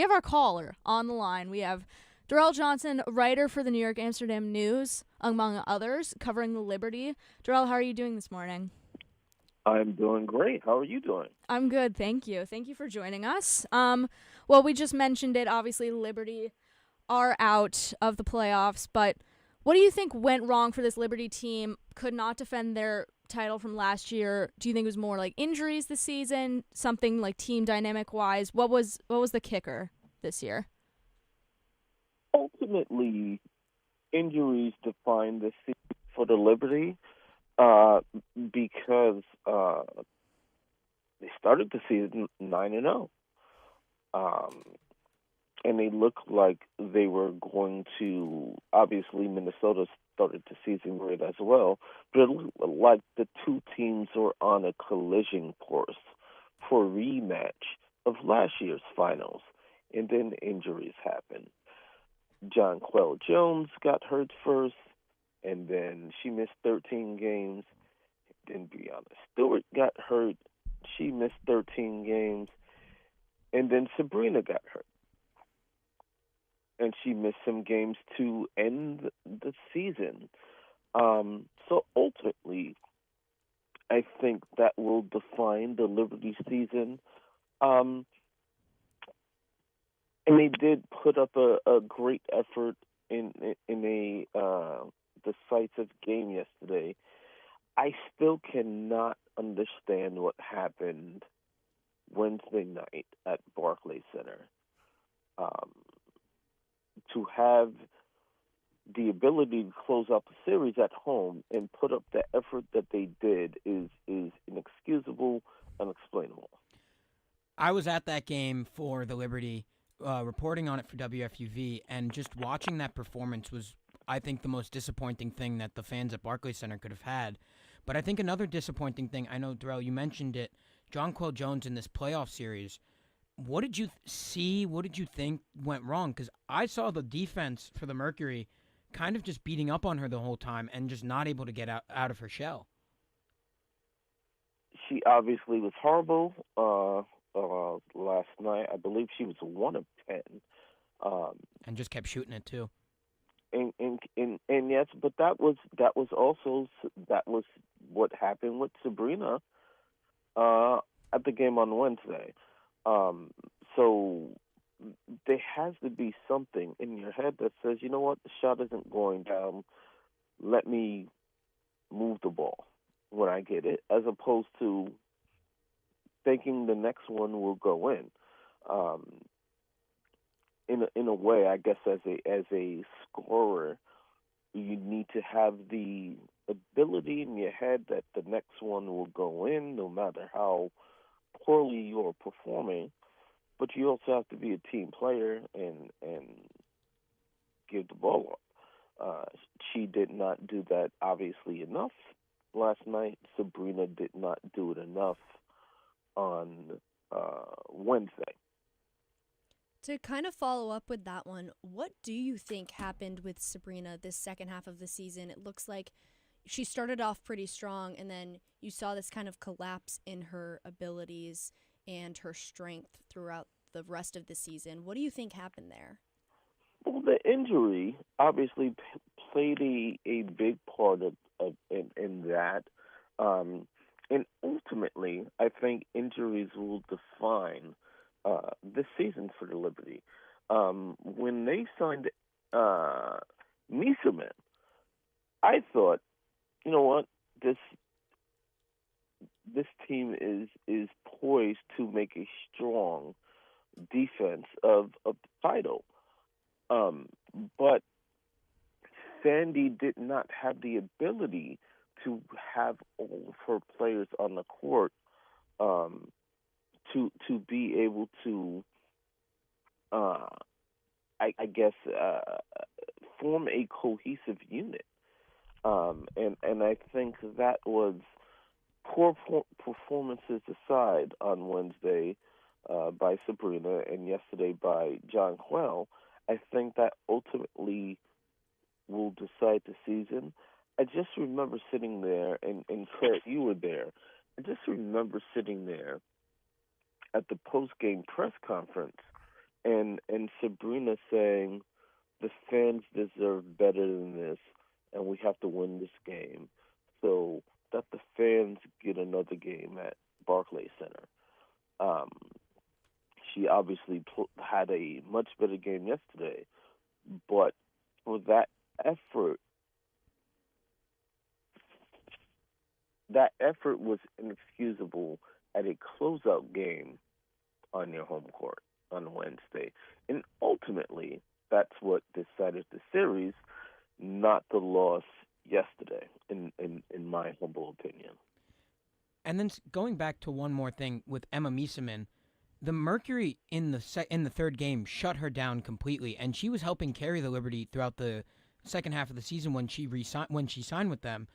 We have our caller on the line. We have Derrell Johnson, writer for the New York Amsterdam News, among others, covering the Liberty. Derrell, how are you doing this morning? I'm doing great. How are you doing? I'm good, thank you. Thank you for joining us. Well, we just mentioned it. Obviously, Liberty are out of the playoffs, but what do you think went wrong for this Liberty team? Could not defend their title from last year. Do you think it was more like injuries this season, something like team dynamic wise? What was the kicker this year? Ultimately, injuries define the season for the Liberty uh, because they started the season 9-0, um, and they looked like they were going to. Obviously, Minnesota started the season great as well, but it looked like the two teams were on a collision course for a rematch of last year's finals, and then injuries happened. Jonquel Jones got hurt first, and then she missed 13 games. Then Breonna Stewart got hurt. She missed 13 games. And then Sabrina got hurt. And she missed some games to end the season. So ultimately, I think that will define the Liberty season. Um, and they did put up a great effort in a decisive game yesterday. I still cannot understand what happened Wednesday night at Barclays Center. Um, to have the ability to close out the series at home and put up the effort that they did is inexcusable, unexplainable. I was at that game for the Liberty, reporting on it for WFUV, and just watching that performance was, I think, the most disappointing thing that the fans at Barclays Center could have had. But I think another disappointing thing, I know, Derrell, you mentioned it, Jonquel Jones in this playoff series. What did you see? What did you think went wrong? Because I saw the defense for the Mercury kind of just beating up on her the whole time and just not able to get out of her shell. She obviously was horrible last night. I believe she was 1 of 10. Um, And just kept shooting it, too. and yes, but that was what happened with Sabrina uh, at the game on Wednesday. Um, so there has to be something in your head that says, you know what, the shot isn't going down. Let me move the ball when I get it, as opposed to thinking the next one will go in. Um, in a way, I guess as a scorer, you need to have the ability in your head that the next one will go in, no matter how poorly you're performing. But you also have to be a team player and give the ball up. She did not do that obviously enough last night. Sabrina did not do it enough on Wednesday. To kind of follow up with that one, what do you think happened with Sabrina this second half of the season? It looks like she started off pretty strong, and then you saw this kind of collapse in her abilities and her strength throughout the rest of the season. What do you think happened there? Well, the injury obviously played a big part in that. Um, and ultimately, I think injuries will define this season for the Liberty. When they signed uh, Miserman, I thought, you know what, this this team is poised to make a strong defense of the title. Um, but Sandy did not have the ability to have all of her players on the court um, to be able to, uh, I guess, form a cohesive unit. And I think that was poor performances aside on Wednesday by Sabrina and yesterday by John Quell. I think that ultimately will decide the season. I just remember sitting there, and Claire, you were there. I just remember sitting there at the post game press conference and Sabrina saying the fans deserve better than this, and we have to win this game so that the fans get another game at Barclays Center. Um, she obviously had a much better game yesterday, but for effort, that effort was inexcusable at a closeout game on your home court on Wednesday. And ultimately, that's what decided the series, not the loss yesterday, in my humble opinion. And then going back to one more thing with Emma Miesemann, the Mercury in the third game shut her down completely, and she was helping carry the Liberty throughout the second half of the season when she signed with them.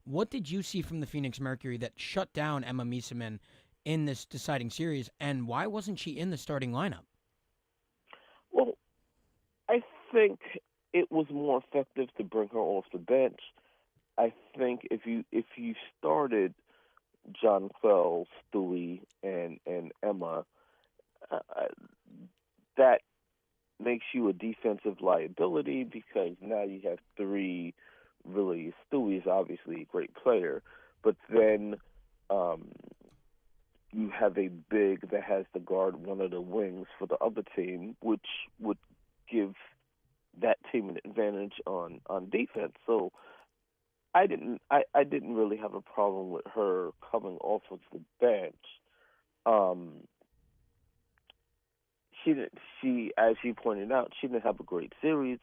What did you see from the Phoenix Mercury that shut down Emma Miesemann in this deciding series, and why wasn't she in the starting lineup? Well, I think it was more effective to bring her off the bench. I think if you started John Quell, Stewie, and Emma, uh, that makes you a defensive liability because now you have three really. Stewie's obviously a great player, but then you have a big that has to guard one of the wings for the other team, which would give that team an advantage on defense. So I didn't really have a problem with her coming off of the bench. Um, she as you pointed out, she didn't have a great series.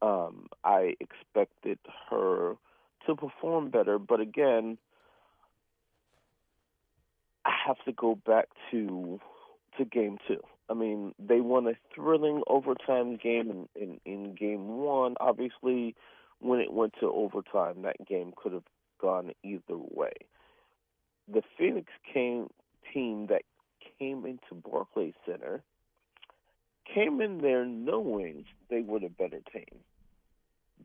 I expected her to perform better, but again, I have to go back to game two. I mean, they won a thrilling overtime game in game one. Obviously, when it went to overtime, that game could have gone either way. The Phoenix team that came into Barclays Center came in there knowing they were the better team.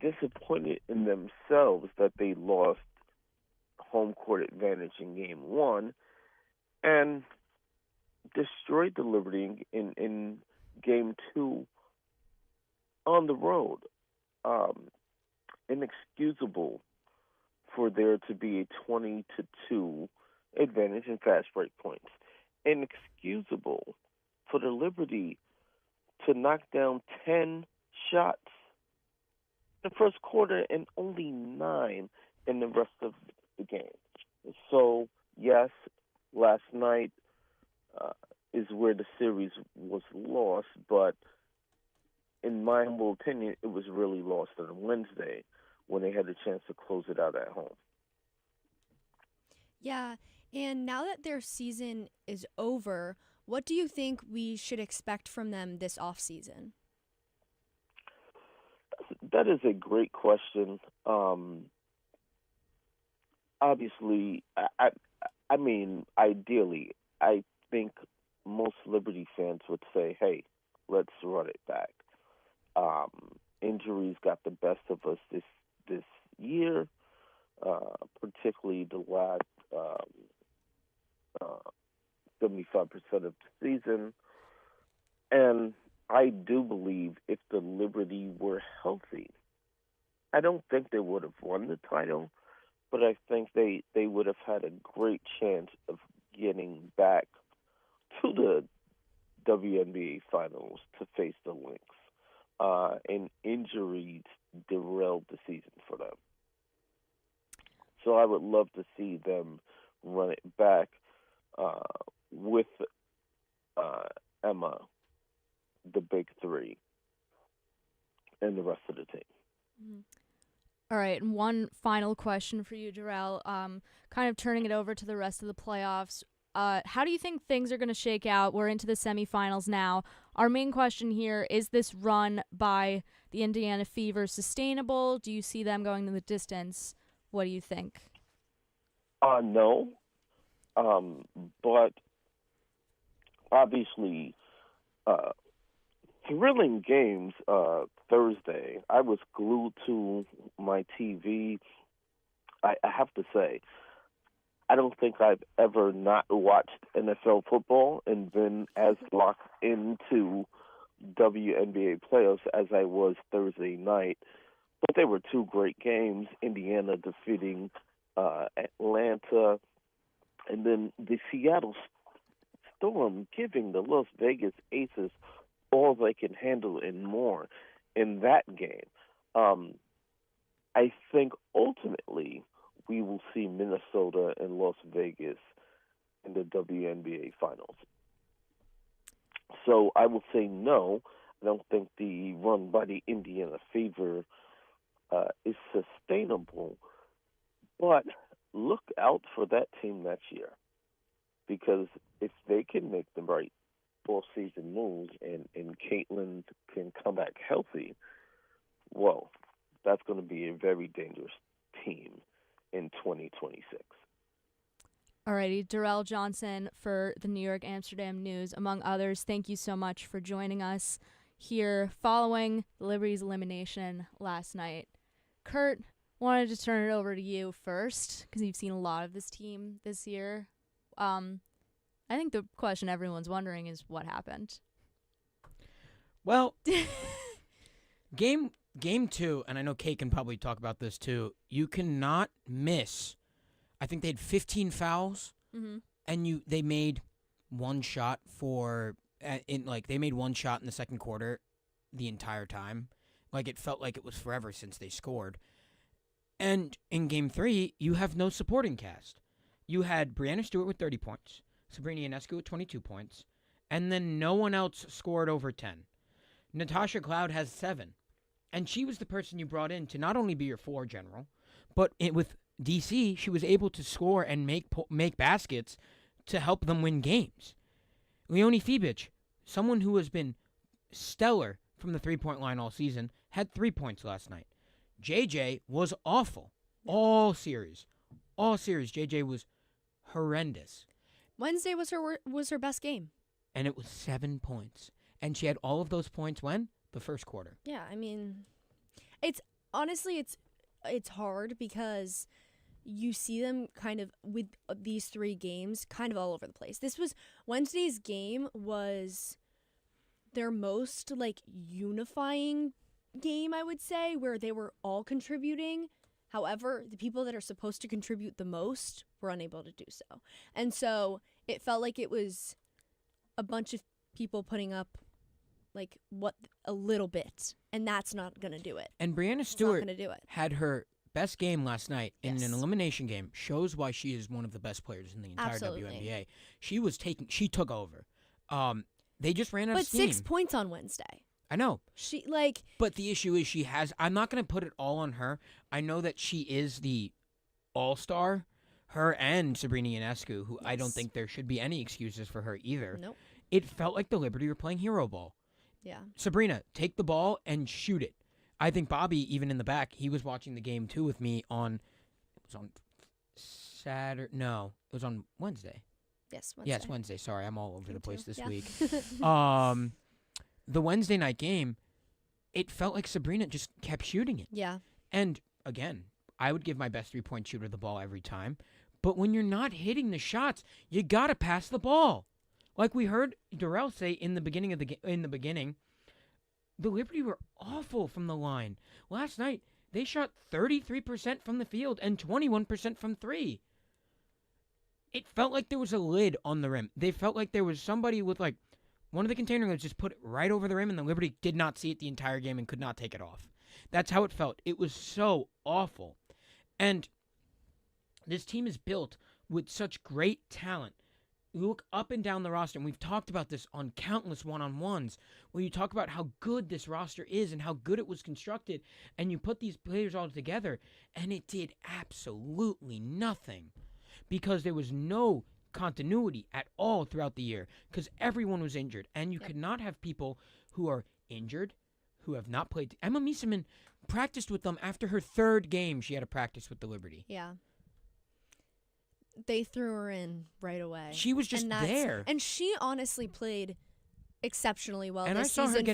Disappointed in themselves that they lost home court advantage in game one, and destroyed the Liberty in game two on the road. Inexcusable for there to be a 20-2 advantage in fast break points. Inexcusable for the Liberty to knock down 10 shots in the first quarter and only 9 in the rest of the game. So, yes, last night is where the series was lost, but in my humble opinion, it was really lost on Wednesday when they had a chance to close it out at home. Yeah, and now that their season is over, what do you think we should expect from them this offseason? That is a great question. Obviously, I mean, ideally, I think most Liberty fans would say, hey, let's run it back. Injuries got the best of us this year, particularly the last 75% of the season. And I do believe if the Liberty were healthy, I don't think they would have won the title, but I think they would have had a great chance of getting back to the WNBA finals to face the Lynx. And injuries derailed the season for them. So I would love to see them run it back with Emma, the big three, and the rest of the team. Mm-hmm. All right, and one final question for you, Derrell. Kind of turning it over to the rest of the playoffs. How do you think things are going to shake out? We're into the semifinals now. Our main question here, is this run by the Indiana Fever sustainable? Do you see them going to the distance? What do you think? No. But obviously, thrilling games Thursday. I was glued to my TV. I have to say, I don't think I've ever not watched NFL football and been as locked into WNBA playoffs as I was Thursday night. But they were two great games. Indiana defeating Atlanta, and then the Seattle Storm giving the Las Vegas Aces all they can handle and more in that game. I think ultimately we will see Minnesota and Las Vegas in the WNBA finals. So I will say no. I don't think the run by the Indiana Fever is sustainable. But look out for that team next year, because if they can make the right all-season moves and Caitlin can come back healthy, well, that's going to be a very dangerous team in 2026. Alrighty, Derrell Johnson for the New York Amsterdam News, among others. Thank you so much for joining us here following the Liberty's elimination last night. Kurt, wanted to turn it over to you first because you've seen a lot of this team this year. I think the question everyone's wondering is what happened. Well, game 2, and I know Kate can probably talk about this too. You cannot miss. I think they had 15 fouls, and they made one shot they made one shot in the second quarter, the entire time. Like it felt like it was forever since they scored. And in game 3, you have no supporting cast. You had Brianna Stewart with 30 points, Sabrina Ionescu with 22 points, and then no one else scored over 10. Natasha Cloud has 7, and she was the person you brought in to not only be your floor general, but with DC, she was able to score and make baskets to help them win games. Leonie Fibic, someone who has been stellar from the three-point line all season, had 3 points last night. JJ was awful all series. All series, JJ was horrendous. Wednesday was her best game. And it was 7 points. And she had all of those points when? The first quarter. Yeah, I mean, it's hard because you see them kind of with these 3 games kind of all over the place. Wednesday's game was their most unifying game, I would say, where they were all contributing. However, the people that are supposed to contribute the most were unable to do so. And so it felt like it was a bunch of people putting up a little bit, and that's not going to do it. And Brianna Stewart had her best game last night in an elimination game. Shows why she is one of the best players in the entire WNBA. She took over. They just ran out of steam. But 6 points on Wednesday. I know. But the issue is I'm not going to put it all on her. I know that she is the all-star, her and Sabrina Ionescu, who I don't think there should be any excuses for her either. Nope. It felt like the Liberty were playing hero ball. Yeah. Sabrina, take the ball and shoot it. I think Bobby, even in the back, he was watching the game too with me on Saturday. No, it was on Wednesday. Yes, Wednesday. Yes, Wednesday. Sorry, I'm all over the place this week. week. The Wednesday night game, it felt like Sabrina just kept shooting it. Yeah. And again, I would give my best 3-point shooter the ball every time. But when you're not hitting the shots, you got to pass the ball. Like we heard Derrell say in the beginning of the Liberty were awful from the line. Last night, they shot 33% from the field and 21% from 3. It felt like there was a lid on the rim. They felt like there was somebody with one of the container lids just put it right over the rim, and the Liberty did not see it the entire game and could not take it off. That's how it felt. It was so awful. And this team is built with such great talent. You look up and down the roster, and we've talked about this on countless one-on-ones, where you talk about how good this roster is and how good it was constructed, and you put these players all together, and it did absolutely nothing because there was no continuity at all throughout the year because everyone was injured, and you could not have people who are injured, who have not played. Emma Miesemann practiced with them after her 3rd game. She had a practice with the Liberty. Yeah. They threw her in right away. She was just there. And she honestly played exceptionally well and this season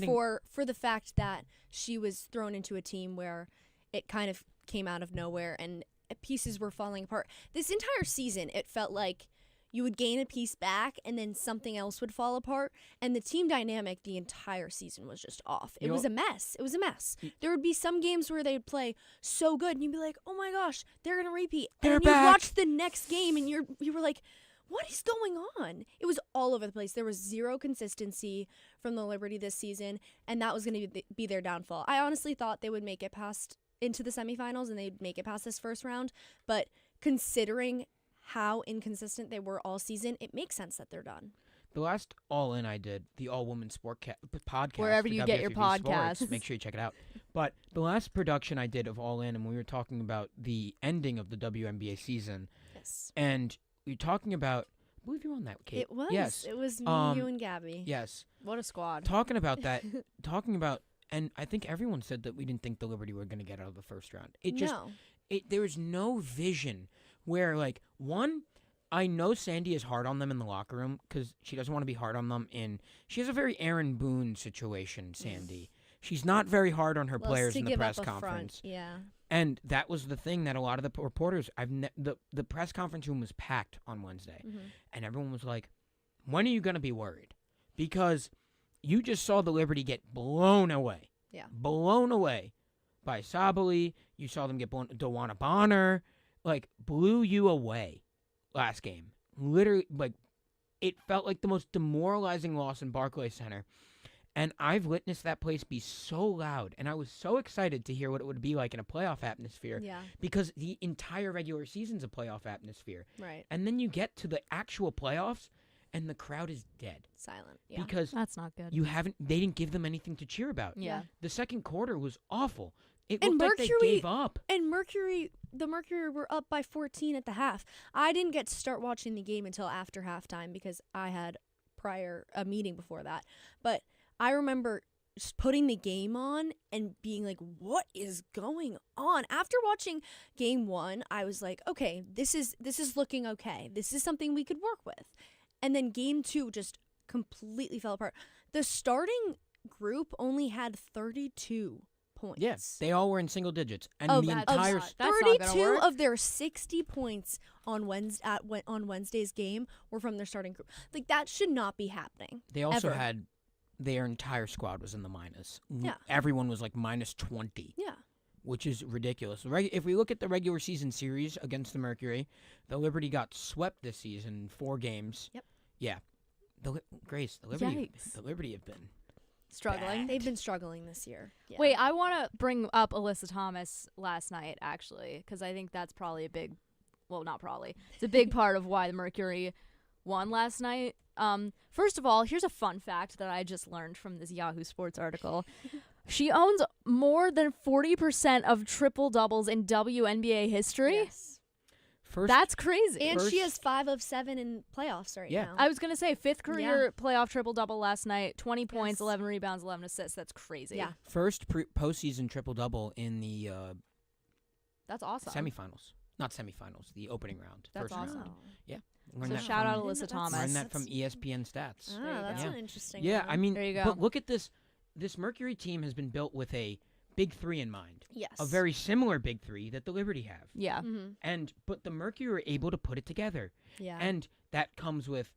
for the fact that she was thrown into a team where it kind of came out of nowhere and pieces were falling apart. This entire season, it felt like, you would gain a piece back, and then something else would fall apart. And the team dynamic the entire season was just off. It was a mess. It was a mess. There would be some games where they'd play so good, and you'd be like, oh my gosh, they're going to repeat. And They're then you back. watch the next game, and you were like, what is going on? It was all over the place. There was zero consistency from the Liberty this season, and that was going to be their downfall. I honestly thought they would make it past into the semifinals and they'd make it past this first round, but considering how inconsistent they were all season, it makes sense that they're done. The last All In I did, the All Women Sport podcast. Wherever for you get your WFUV podcasts. Sports, make sure you check it out. But the last production I did of All In, and we were talking about the ending of the WNBA season, Yes. and we were talking about, I believe you were on that, Kate. It was. Yes. It was me, you, and Gabby. Yes. What a squad. Talking about that, and I think everyone said that we didn't think the Liberty were going to get out of the first round. There was no vision where, like, one, I know Sandy is hard on them in the locker room because she doesn't want to be hard on them she has a very Aaron Boone situation, Sandy. She's not very hard on her players in the press conference. Yeah. And that was the thing that a lot of the reporters, the press conference room was packed on Wednesday. Mm-hmm. And everyone was like, when are you going to be worried? Because you just saw the Liberty get blown away. Yeah. Blown away by Sabali. You saw them get blown. DeWanna Bonner, like, blew you away last game. Literally, like, it felt like the most demoralizing loss in Barclays Center. And I've witnessed that place be so loud, and I was so excited to hear what it would be like in a playoff atmosphere. Yeah. Because the entire regular season's a playoff atmosphere. Right. And then you get to the actual playoffs, and the crowd is dead. Silent. Yeah. Because That's not good. they didn't give them anything to cheer about. Yeah. The second quarter was awful. It And looked like they gave up. And the Mercury were up by 14 at the half. I didn't get to start watching the game until after halftime because I had a meeting before that. But I remember just putting the game on and being like, what is going on? After watching game 1, I was like, okay, this is looking okay. This is something we could work with. And then game 2 just completely fell apart. The starting group only had 32 points. Yes, they all were in single digits. And Oh, the that's entire not- that's not gonna 32 work. of their 60 points on Wednesday's game were from their starting group. Like, that should not be happening. they also ever. had their entire squad was in the minus. Yeah. Everyone was like minus 20. Yeah. Which is ridiculous. If we look at the regular season series against the Mercury, the Liberty got swept this season in 4 games. Yep. Yeah. The Yikes. Liberty have been Struggling. bad. They've been struggling this year. Yeah. Wait, I want to bring up Alyssa Thomas last night, actually, because I think that's probably it's a big part of why the Mercury won last night. First of all, here's a fun fact that I just learned from this Yahoo Sports article. She owns more than 40% of triple doubles in WNBA history. Yes. First, That's crazy. And she has First- 5 of 7 in playoffs right Yeah. now. I was going to say, 5th career playoff triple double last night, 20 points, 11 rebounds, 11 assists. That's crazy. Yeah. first postseason triple double in the That's awesome. semifinals. Not semifinals, the opening round. That's first awesome. round. Learned So that shout out from- Alyssa Thomas. Learned that from ESPN stats. Ah, There you that's go. an interesting Yeah, one. I mean, There you go. but look at this. This Mercury team has been built with a big 3 in mind. Yes. A very similar big 3 that the Liberty have. Yeah. Mm-hmm. But the Mercury were able to put it together. Yeah. And that comes with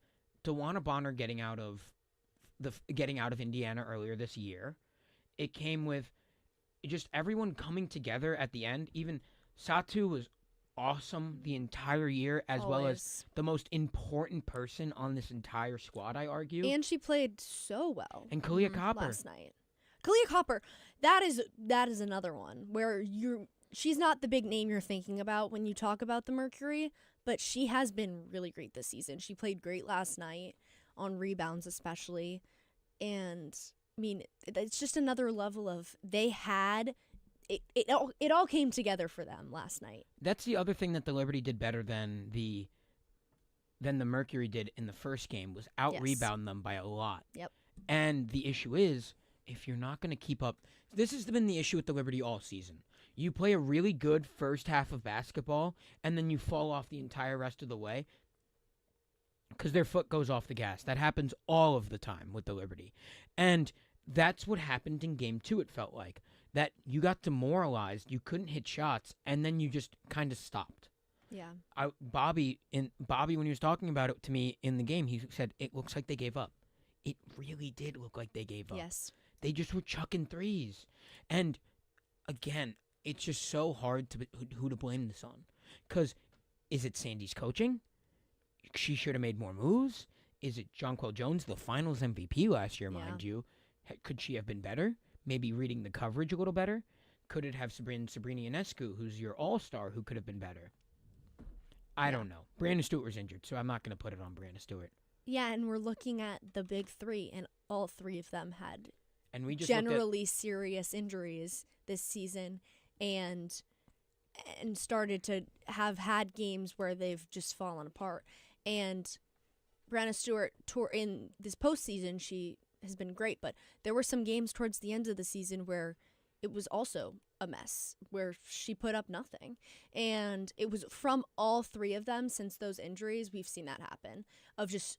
DeWanna Bonner getting out of Indiana earlier this year. It came with just everyone coming together at the end. Even Satu was awesome the entire year, as well as Always. the most important person on this entire squad, I argue. And she played so well. And Kalia Copper. Last night. Kalia Copper, that is another one where she's not the big name you're thinking about when you talk about the Mercury, but she has been really great this season. She played great last night on rebounds especially. And I mean, it's just another level of it all came together for them last night. That's the other thing that the Liberty did better than the Mercury did in the first game was out-rebound them by a lot. Yep. And the issue is, if you're not going to keep up, this has been the issue with the Liberty all season. You play a really good first half of basketball, and then you fall off the entire rest of the way because their foot goes off the gas. That happens all of the time with the Liberty. And that's what happened in Game 2, it felt like. That you got demoralized, you couldn't hit shots, and then you just kind of stopped. Yeah. Bobby, when he was talking about it to me in the game, he said it looks like they gave up. It really did look like they gave up. Yes. They just were chucking threes. And again, it's just so hard to who to blame this on. Because is it Sandy's coaching? She should have made more moves. Is it Jonquel Jones, the finals MVP last year, mind you? Could she have been better? Maybe reading the coverage a little better? Could it have been Sabrina Ionescu, who's your all-star, who could have been better? I don't know. Brianna Stewart was injured, so I'm not going to put it on Brianna Stewart. Yeah, and we're looking at the big three, and all three of them had And we just generally serious injuries this season, and started to have had games where they've just fallen apart. And Brianna Stewart, in this postseason, she has been great, but there were some games towards the end of the season where it was also a mess, where she put up nothing. And it was from all three of them since those injuries, we've seen that happen, of just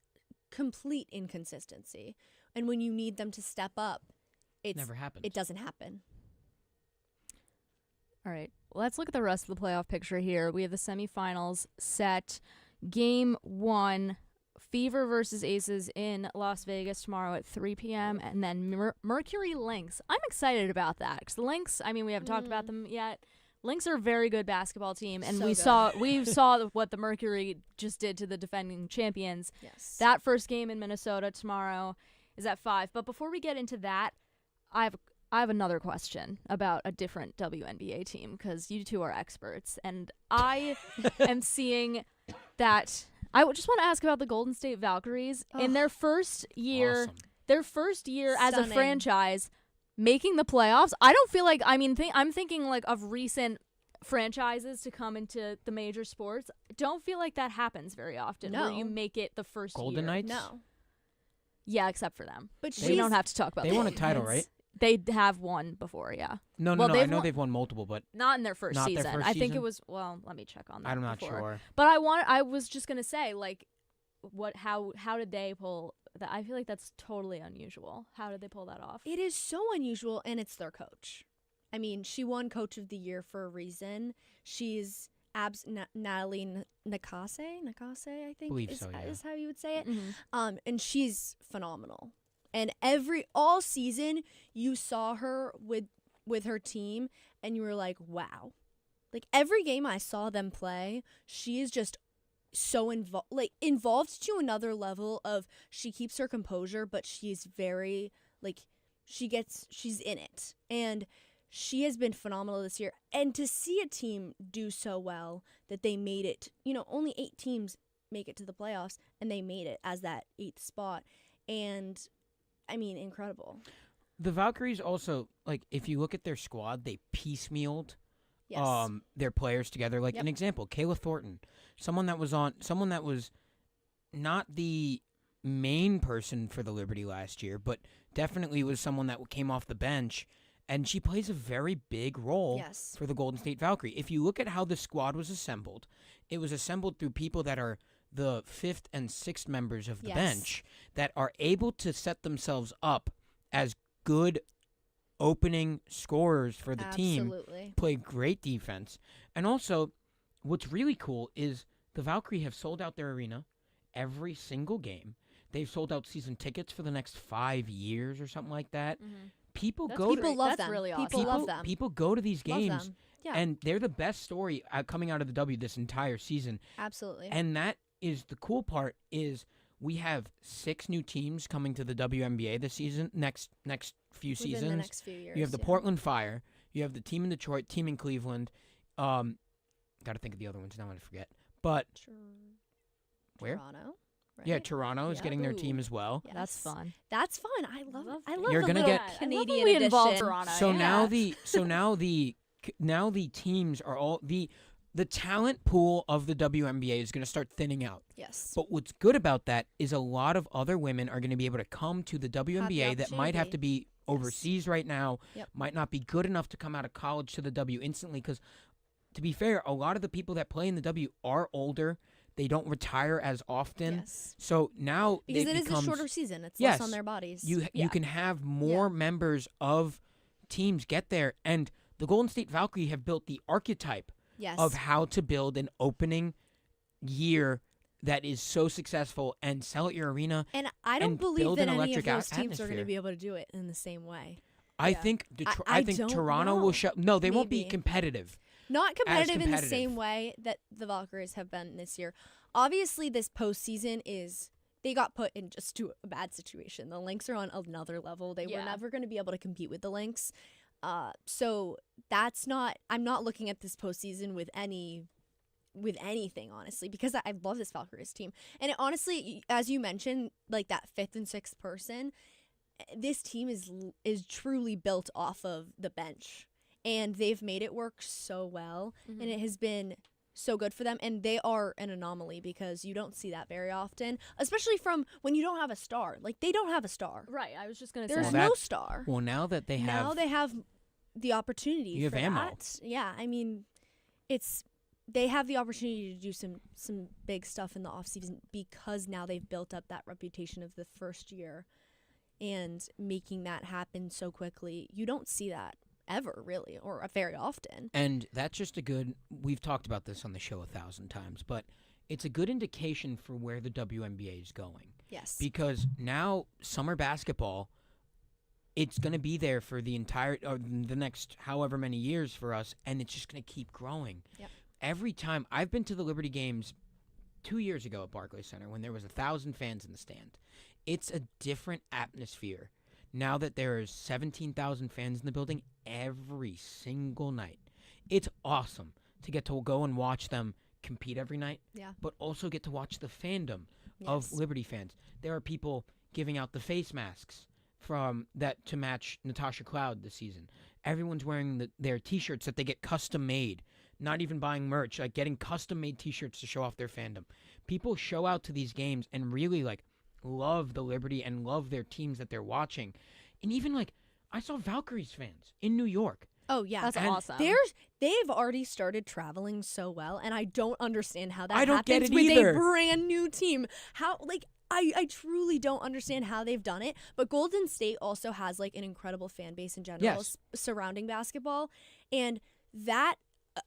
complete inconsistency. And when you need them to step up, never happens. It doesn't happen. All right, let's look at the rest of the playoff picture here. We have the semifinals set. Game 1, Fever versus Aces in Las Vegas tomorrow at 3 p.m. And then Mercury Lynx. I'm excited about that because the Lynx, I mean, we haven't talked about them yet. Lynx are a very good basketball team, and we saw what the Mercury just did to the defending champions. Yes. That first game in Minnesota tomorrow is at 5. But before we get into that, I have another question about a different WNBA team because you two are experts, and I am seeing that. I just want to ask about the Golden State Valkyries in their first year. Awesome. Their first year as a Stunning. franchise, making the playoffs. I don't feel like. I mean, I'm thinking like of recent franchises to come into the major sports. Don't feel like that happens very often. No. Where you make it the first Golden year. Knights? No. Yeah, except for them. But We don't have to talk about. They the won a Golden title, Knights. right? They have won before, yeah. No, Well, I they've know won- they've won multiple, but Not in their first Not their season. first I think it season? was. Well, let me check on that. I'm not before. sure. But I was just gonna say, like, how did they pull that? I feel like that's totally unusual. How did they pull that off? It is so unusual, and it's their coach. I mean, she won Coach of the Year for a reason. She's Natalie Nakase, I think Believe is, so, yeah. is how you would say it. Mhm. And she's phenomenal. And all season you saw her with her team, and you were like, wow. Like every game I saw them play, she is just so involved to another level of she keeps her composure, but she's very she's in it. And she has been phenomenal this year. And to see a team do so well that they made it, only 8 teams make it to the playoffs, and they made it as that 8th spot. And I mean, incredible. the Valkyries also, like, if you look at their squad, they piecemealed Yes. their players together. Like Yep. an example, Kayla Thornton, someone that was not the main person for the Liberty last year, but definitely was someone that came off the bench, and she plays a very big role Yes. for the Golden State Valkyrie. If you look at how the squad was assembled, it was assembled through people that are the 5th and 6th members of the Yes. bench that are able to set themselves up as good opening scorers for the team, Absolutely. play great defense. And also, what's really cool is the Valkyrie have sold out their arena every single game. They've sold out season tickets for the next 5 years or something like that. People That's go People to love That's them. really People awesome. love them. people go to these Love games, them. Yeah. and they're the best story coming out of the W this entire season. Absolutely. And that is the cool part is we have 6 new teams coming to the WNBA this season. Next few Within seasons, the next few years. you have the yeah. Portland Fire, you have the team in Detroit, team in Cleveland. Got to think of the other ones now. I'm gonna forget. But where? Toronto. Right? Yeah, Toronto is Yeah. getting their Ooh. team as well. Yes. That's fun. That's fun. I love it. I love You're the gonna little get- I love Canadian when we edition. involve Toronto. So now yeah. now the teams are all the talent pool of the WNBA is going to start thinning out. Yes. But what's good about that is a lot of other women are going to be able to come to the WNBA that might have to be overseas right now, Yep. might not be good enough to come out of college to the W instantly. Because to be fair, a lot of the people that play in the W are older. They don't retire as often. Yes. So now Because it is a becomes, shorter season. It's Yes. less on their bodies. you Yeah. can have more members of teams get there, and the Golden State Valkyrie have built the archetype Yes. of how to build an opening year that is so successful and sell at your arena. And I don't and believe build that an any of electric those teams are atmosphere. going to be able to do it in the same way. I Yeah. think I think don't Toronto know. will show. No, they won't be Maybe. competitive. Not competitive in the competitive. same way that the Valkyries have been this year. Obviously, this postseason they got put in just to a bad situation. The Lynx are on another level. They were Yeah. never going to be able to compete with the Lynx. So I'm not looking at this postseason with anything, honestly, because I love this Valkyries team. And honestly, as you mentioned, like that 5th and 6th person, this team is truly built off of the bench. And they've made it work so well. Mm-hmm. And it has been so good for them. And they are an anomaly because you don't see that very often, especially from when you don't have a star. Like, they don't have a star. Right. I was just gonna There's say. Well, no that- star. Well, now that they have, Now they have the opportunity You have for ammo. that. Yeah, I mean, they have the opportunity to do some big stuff in the offseason because now they've built up that reputation of the first year and making that happen so quickly. You don't see that ever, really, or very often. and that's just we've talked about this on the show 1,000 times, but it's a good indication for where the WNBA is going. Yes. Because now summer basketball, it's going to be there for the next however many years for us, and it's just going to keep growing. Yep. Every time I've been to the Liberty games 2 years ago at Barclays Center when there was 1,000 fans in the stand, it's a different atmosphere. Now that there's 17,000 fans in the building every single night, it's awesome to get to go and watch them compete every night, Yeah. but also get to watch the fandom Yes. of Liberty fans. There are people giving out the face masks from that to match Natasha Cloud this season. Everyone's wearing their T-shirts that they get custom made, not even buying merch, like getting custom made T-shirts to show off their fandom. People show out to these games and really love the Liberty and love their teams that they're watching. And even I saw Valkyries fans in New York. Oh, yeah. That's And awesome. They've already started traveling so well, and I don't understand how that I don't get happens it with either. a brand new team. How, I truly don't understand how they've done it, but Golden State also has an incredible fan base in general Yes. surrounding basketball, and that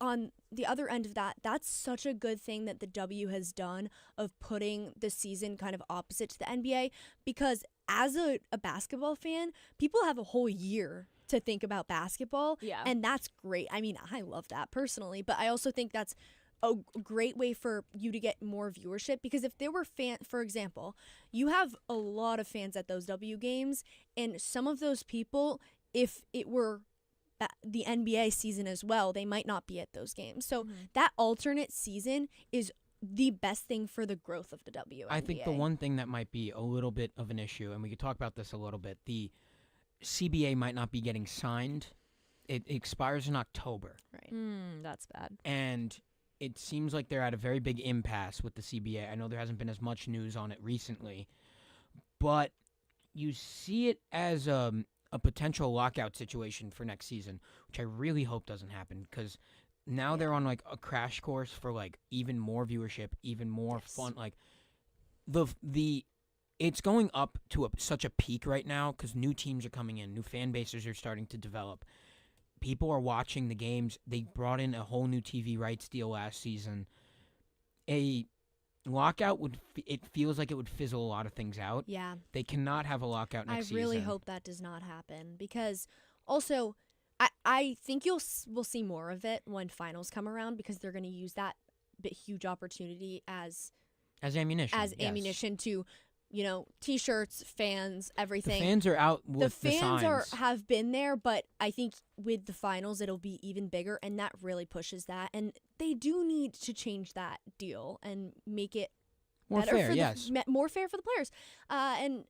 on the other end of that, that's such a good thing that the W has done of putting the season kind of opposite to the NBA, because as a basketball fan, people have a whole year to think about basketball, Yeah. and that's great. I mean, I love that personally, but I also think that's a great way for you to get more viewership, because if there were for example, you have a lot of fans at those W games, and some of those people, if it were the NBA season as well, they might not be at those games. So that alternate season is the best thing for the growth of the WNBA. I think the one thing that might be a little bit of an issue, and we could talk about this a little bit, the CBA might not be getting signed. It expires in October. Right. That's bad. And it seems like they're at a very big impasse with the CBA. I know there hasn't been as much news on it recently, but you see it as a potential lockout situation for next season, which I really hope doesn't happen, because now they're on a crash course for even more viewership, even more fun. It's going up to such a peak right now because new teams are coming in, new fan bases are starting to develop. People are watching the games. They brought in a whole new TV rights deal last season. A lockout it feels like it would fizzle a lot of things out. Yeah. They cannot have a lockout next season. I really hope that does not happen, because also I think we'll see more of it when finals come around, because they're going to use that huge opportunity as ammunition. as yes. ammunition to, T-shirts, fans, The everything. fans are out The with fans signs. have been there, but I think with the finals it'll be even bigger, and that really pushes that. And they do need to change that deal and make it more better fair, for yes. more fair for the players. And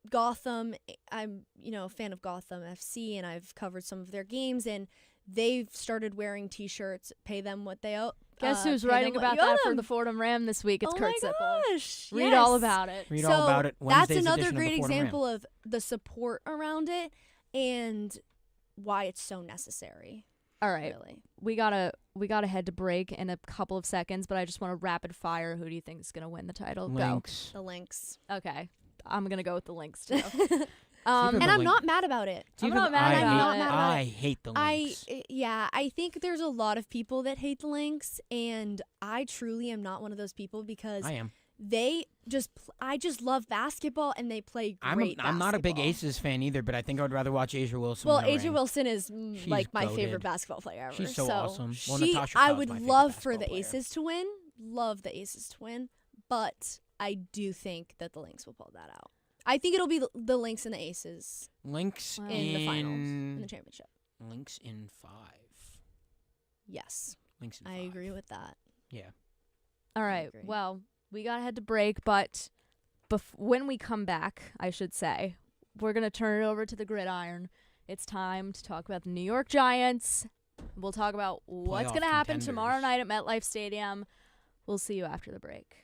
Gotham, I'm a fan of Gotham FC, and I've covered some of their games, and they've started wearing T-shirts. Pay them what they owe. Guess who's pay writing them what about you owe that for them. the Fordham Ram this week? It's Oh Kurt my Sippel. gosh, Read all yes. about it. Read So all about it. That's Wednesday's another edition of the great Fordham Ram. example of the support around it and why it's so necessary. All right. Really. We gotta head to break in a couple of seconds, but I just want to rapid fire. Who do you think is gonna win the title? Lynx. The Lynx. Go. Okay. I'm gonna go with the Lynx too. Even And the I'm Lynx- not mad about it. I'm not mad I about hate, it. I hate the Lynx. I think there's a lot of people that hate the Lynx, and I truly am not one of those people because I am. I just love basketball and they play great I'm not a big basketball. Aces fan either, but I think I would rather watch Asia Wilson. Well, win a Asia ring. Wilson is She's like my goated. favorite basketball player ever. She's so awesome. Well, She, Natasha I Powell's would my favorite love for basketball the player. Aces to win. Love the Aces to win, but I do think that the Lynx will pull that out. I think it'll be the Lynx and the Aces Lynx in the finals, in the championship. Lynx in 5. Yes, Lynx in 5. I agree with that. Yeah. All right. agree. Well, we got to head to break, but when we come back, I should say, we're going to turn it over to the gridiron. It's time to talk about the New York Giants. We'll talk about what's Playoff going to happen contenders. tomorrow night at MetLife Stadium. We'll see you after the break.